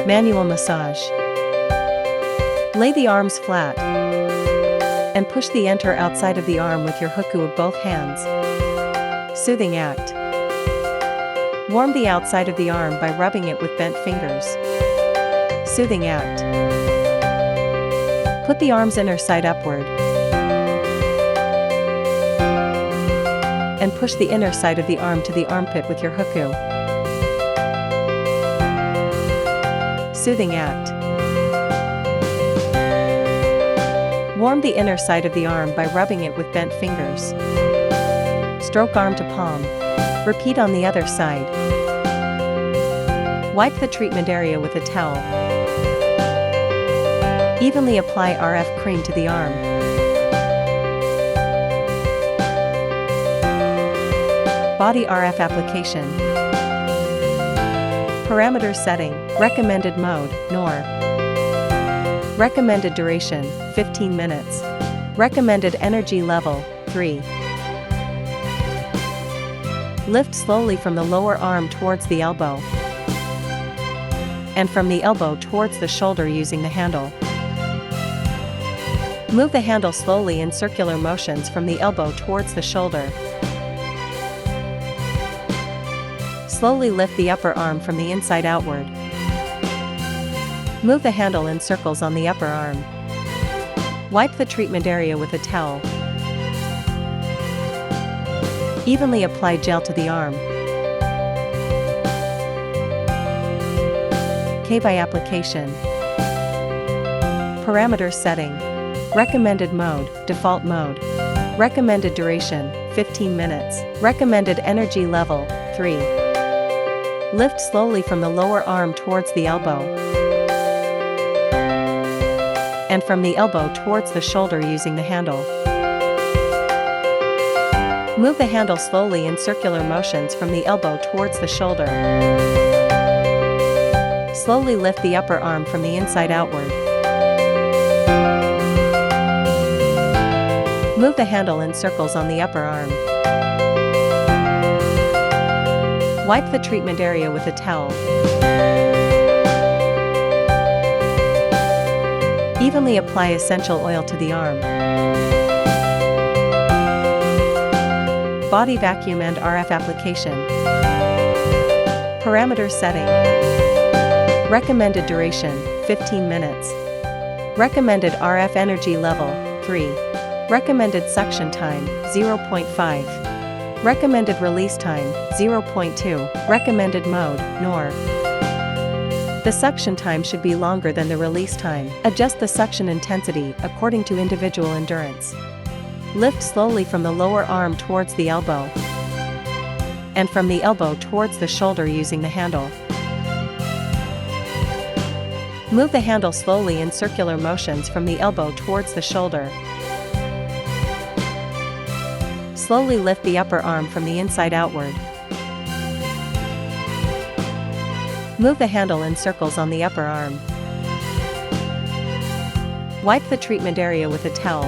Manual massage. Lay the arms flat and push the enter outside of the arm with your hookoo of both hands. Soothing act. Warm the outside of the arm by rubbing it with bent fingers. Soothing act. Put the arm's inner side upward and push the inner side of the arm to the armpit with your hookoo. Soothing act. Warm the inner side of the arm by rubbing it with bent fingers. Stroke arm to palm. Repeat on the other side. Wipe the treatment area with a towel. Evenly apply RF cream to the arm. Body RF application. Parameter setting, recommended mode, NOR. Recommended duration, 15 minutes. Recommended energy level, 3. Lift slowly from the lower arm towards the elbow and from the elbow towards the shoulder using the handle. Move the handle slowly in circular motions from the elbow towards the shoulder. Slowly lift the upper arm from the inside outward. Move the handle in circles on the upper arm. Wipe the treatment area with a towel. Evenly apply gel to the arm. Cavitation application. Parameter setting. Recommended mode, default mode. Recommended duration, 15 minutes. Recommended energy level, 3. Lift slowly from the lower arm towards the elbow and from the elbow towards the shoulder using the handle. Move the handle slowly in circular motions from the elbow towards the shoulder. Slowly lift the upper arm from the inside outward. Move the handle in circles on the upper arm. Wipe the treatment area with a towel. Evenly apply essential oil to the arm. Body vacuum and RF application. Parameter setting. Recommended duration, 15 minutes. Recommended RF energy level, 3. Recommended suction time, 0.5. Recommended release time, 0.2. Recommended mode, NOR. The suction time should be longer than the release time. Adjust the suction intensity according to individual endurance. Lift slowly from the lower arm towards the elbow and from the elbow towards the shoulder using the handle. Move the handle slowly in circular motions from the elbow towards the shoulder. Slowly lift the upper arm from the inside outward. Move the handle in circles on the upper arm. Wipe the treatment area with a towel.